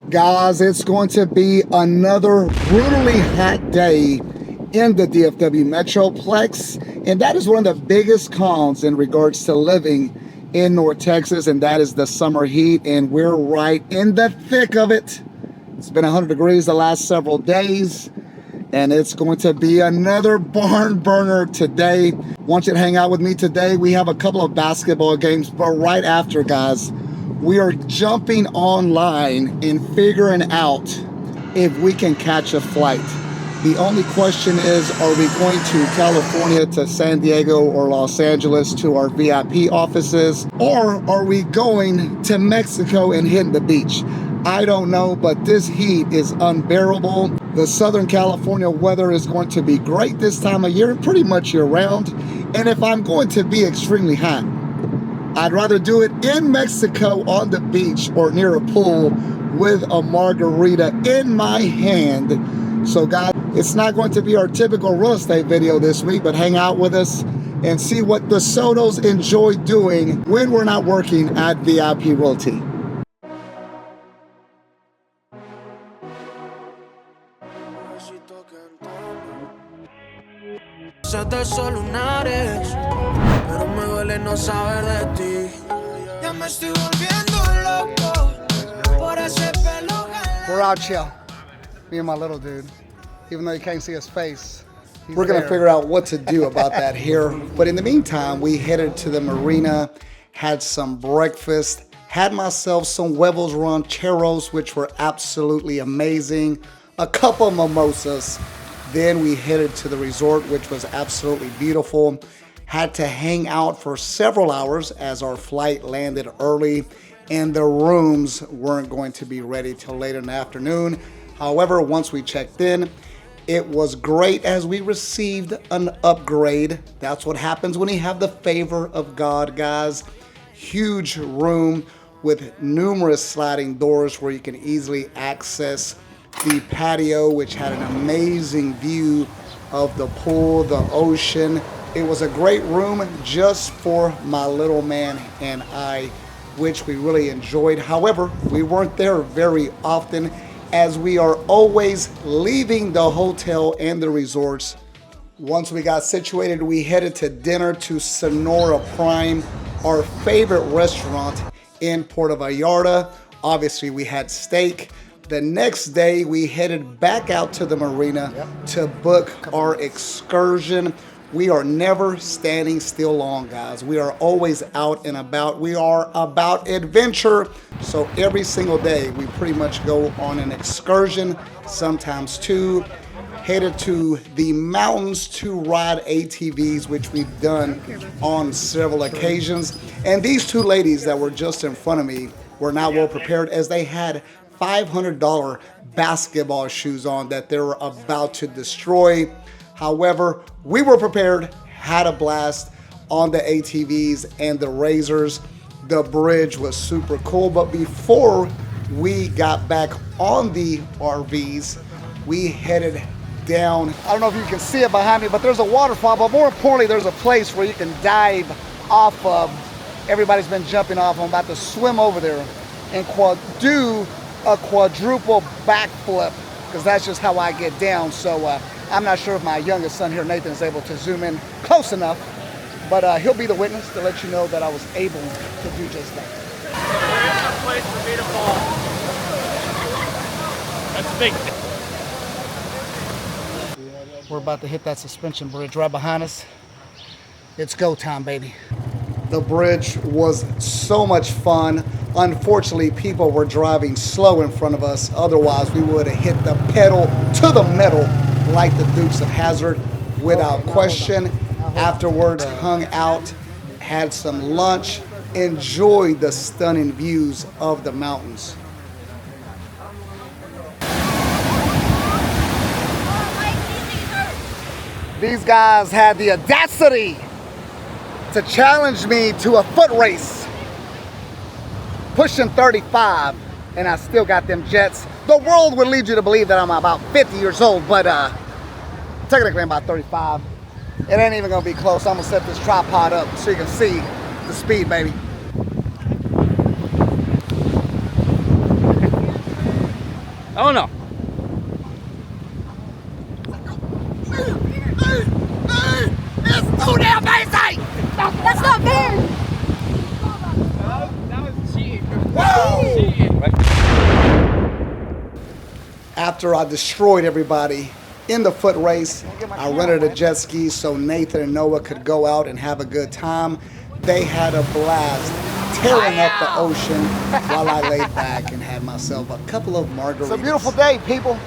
Guys, it's going to be another brutally hot day in the DFW Metroplex, and that is one of the biggest cons in regards to living in North Texas, and that is the summer heat, and we're right in the thick of it. It's been 100 degrees the last several days, and it's going to be another barn burner today. Want you to hang out with me today. We have a couple of basketball games, but right after, guys, we are jumping online and figuring out if we can catch a flight. The only question is, are we going to California, to San Diego, or Los Angeles to our VIP offices? Or are we going to Mexico and hitting the beach? I don't know, but this heat is unbearable. The Southern California weather is going to be great this time of year, pretty much year round. And if I'm going to be extremely hot, I'd rather do it in Mexico on the beach or near a pool with a margarita in my hand. So guys, it's not going to be our typical real estate video this week, but hang out with us and see what the Sotos enjoy doing when we're not working at VIP Realty. Pero me duele no saber de ti. Ya me estoy volviendo loco por ese pelo. We're out here, me and my little dude. Even though you can't see his face, we're gonna figure out what to do about that here. But in the meantime, we headed to the marina, had some breakfast, had myself some huevos rancheros, which were absolutely amazing, a couple of mimosas. Then we headed to the resort, which was absolutely beautiful. Had to hang out for several hours as our flight landed early and the rooms weren't going to be ready till later in the afternoon. However, once we checked in, it was great as we received an upgrade. That's what happens when you have the favor of God, guys. Huge room with numerous sliding doors where you can easily access the patio, which had an amazing view of the pool, the ocean. It was a great room just for my little man and I, which we really enjoyed. However, we weren't there very often as we are always leaving the hotel and the resorts. Once we got situated, we headed to dinner to Sonora Prime, our favorite restaurant in Puerto Vallarta. Obviously, we had steak. The next day, we headed back out to the marina to book our excursion. We are never standing still long, guys. We are always out and about. We are about adventure. So every single day, we pretty much go on an excursion, sometimes two. Headed to the mountains to ride ATVs, which we've done on several occasions. And these two ladies that were just in front of me were not well prepared, as they had $500 basketball shoes on that they were about to destroy. However, we were prepared, had a blast on the ATVs and the razors. The bridge was super cool, but before we got back on the RVs, we headed down. I don't know if you can see it behind me, but there's a waterfall, but more importantly, there's a place where you can dive off of. Everybody's been jumping off. I'm about to swim over there and do a quadruple backflip, because that's just how I get down. So I'm not sure if my youngest son here, Nathan, is able to zoom in close enough, but he'll be the witness to let you know that I was able to do just that. There is a place for me to fall. That's a big thing. We're about to hit that suspension bridge right behind us. It's go time, baby. The bridge was so much fun. Unfortunately, people were driving slow in front of us. Otherwise, we would have hit the pedal to the metal like the Dukes of Hazzard without question. Afterwards, hung out, had some lunch, enjoyed the stunning views of the mountains. These guys had the audacity to challenge me to a foot race. Pushing 35, and I still got them jets. The world would lead you to believe that I'm about 50 years old, but technically I'm about 35. It ain't even gonna be close. I'm gonna set this tripod up so you can see the speed, baby. don't know. It's too damn easy! That's not fair. That was cheating. Whoa! Cheating. After I destroyed everybody in the foot race, I rented a jet ski so Nathan and Noah could go out and have a good time. They had a blast tearing up the ocean while I laid back and had myself a couple of margaritas. It's a beautiful day, people.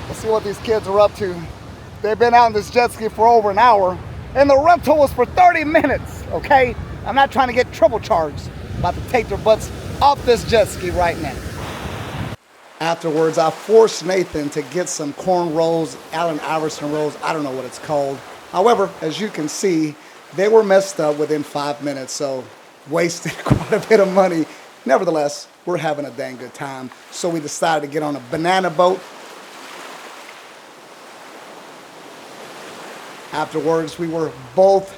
Let's see what these kids are up to. They've been out on this jet ski for over an hour, and the rental was for 30 minutes, okay? I'm not trying to get triple charged. About to take their butts off this jet ski right now. Afterwards, I forced Nathan to get some corn rolls, Allen Iverson rolls, I don't know what it's called. However, as you can see, they were messed up within 5 minutes, so wasted quite a bit of money. Nevertheless, we're having a dang good time. So we decided to get on a banana boat. Afterwards, we were both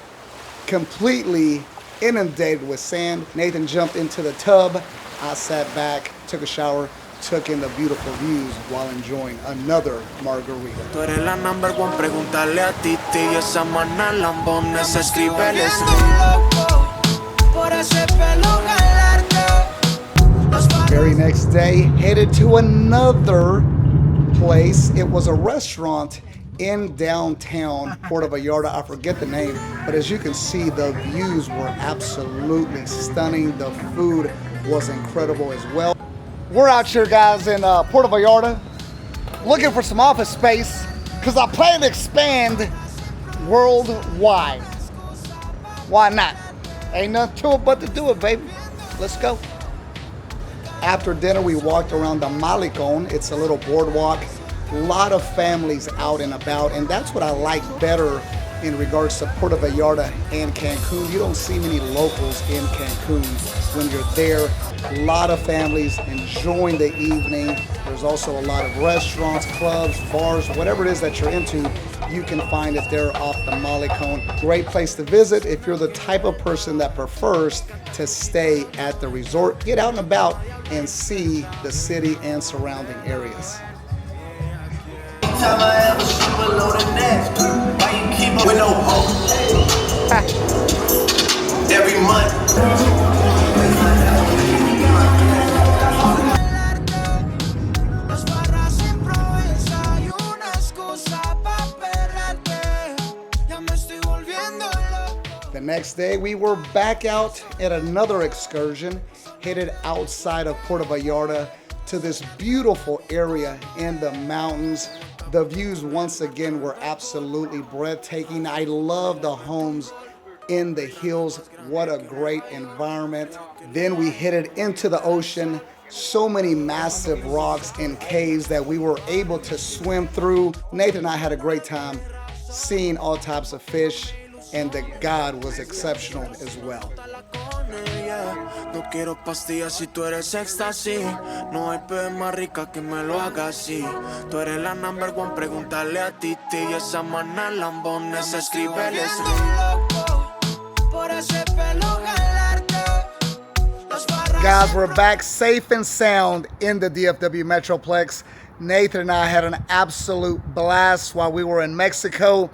completely inundated with sand. Nathan jumped into the tub. I sat back, took a shower, took in the beautiful views while enjoying another margarita. Tú eres la number one, pregúntale a Titi y esa mana lambones se escribe el Very next day, headed to another place. It was a restaurant in downtown Puerto Vallarta. I forget the name, but as you can see, the views were absolutely stunning. The food was incredible as well. We're out here, guys, in Puerto Vallarta looking for some office space because I plan to expand worldwide. Why not? Ain't nothing to it but to do it, baby. Let's go. After dinner, we walked around the Malecón. It's a little boardwalk. A lot of families out and about, and that's what I like better in regards to Puerto Vallarta and Cancun. You don't see many locals in Cancun when you're there. A lot of families enjoying the evening. There's also a lot of restaurants, clubs, bars, whatever it is that you're into, you can find it there off the Malecón. Great place to visit if you're the type of person that prefers to stay at the resort. Get out and about and see the city and surrounding areas. Every month. The next day, we were back out at another excursion, headed outside of Puerto Vallarta to this beautiful area in the mountains. The views once again were absolutely breathtaking. I love the homes in the hills. What a great environment. Then we headed into the ocean. So many massive rocks and caves that we were able to swim through. Nathan and I had a great time seeing all types of fish, and the God was exceptional as well. No quiero pastillas si tú eres éxtasis. No hay pez más rica que me lo haga así. Tú eres la number one, pregúntale a Titi y esa mana lambones se escribe el Guys, we're back safe and sound in the DFW Metroplex. Nathan and I had an absolute blast while we were in Mexico.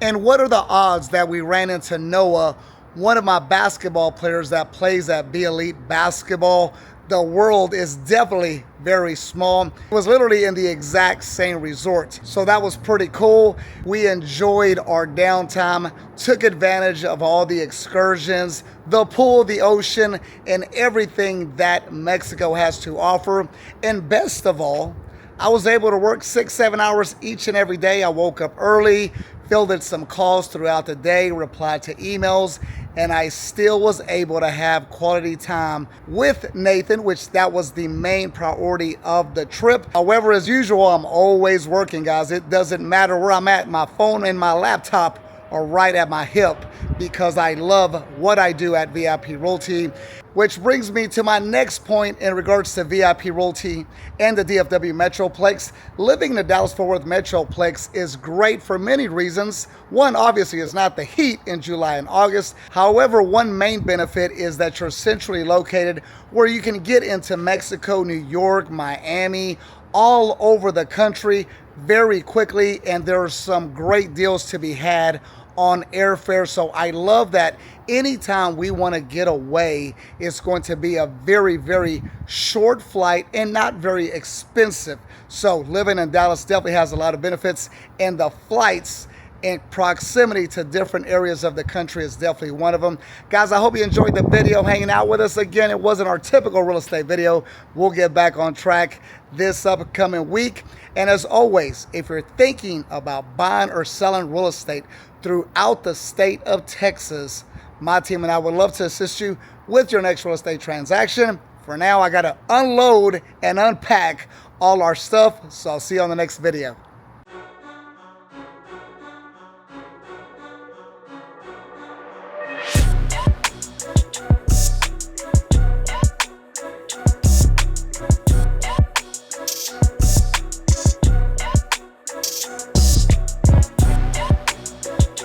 And what are the odds that we ran into Noah, one of my basketball players that plays at Be Elite Basketball? The world is definitely very small. It was literally in the exact same resort. So that was pretty cool. We enjoyed our downtime, took advantage of all the excursions, the pool, the ocean, and everything that Mexico has to offer. And best of all, I was able to work 6-7 hours each and every day. I woke up early, fielded some calls throughout the day, replied to emails, and I still was able to have quality time with Nathan, which that was the main priority of the trip. However, as usual, I'm always working, guys. It doesn't matter where I'm at. My phone and my laptop are right at my hip because I love what I do at VIP Realty. Which brings me to my next point in regards to VIP Realty and the DFW Metroplex. Living in the Dallas-Fort Worth Metroplex is great for many reasons. One, obviously, is not the heat in July and August. However, one main benefit is that you're centrally located where you can get into Mexico, New York, Miami, all over the country very quickly, and there are some great deals to be had on airfare. So I love that anytime we want to get away, it's going to be a very, very short flight and not very expensive. So living in Dallas definitely has a lot of benefits, and the flights and proximity to different areas of the country is definitely one of them. Guys, I hope you enjoyed the video hanging out with us. Again, it wasn't our typical real estate video. We'll get back on track this upcoming week. And as always, if you're thinking about buying or selling real estate throughout the state of Texas, my team and I would love to assist you with your next real estate transaction. For now, I got to unload and unpack all our stuff. So I'll see you on the next video.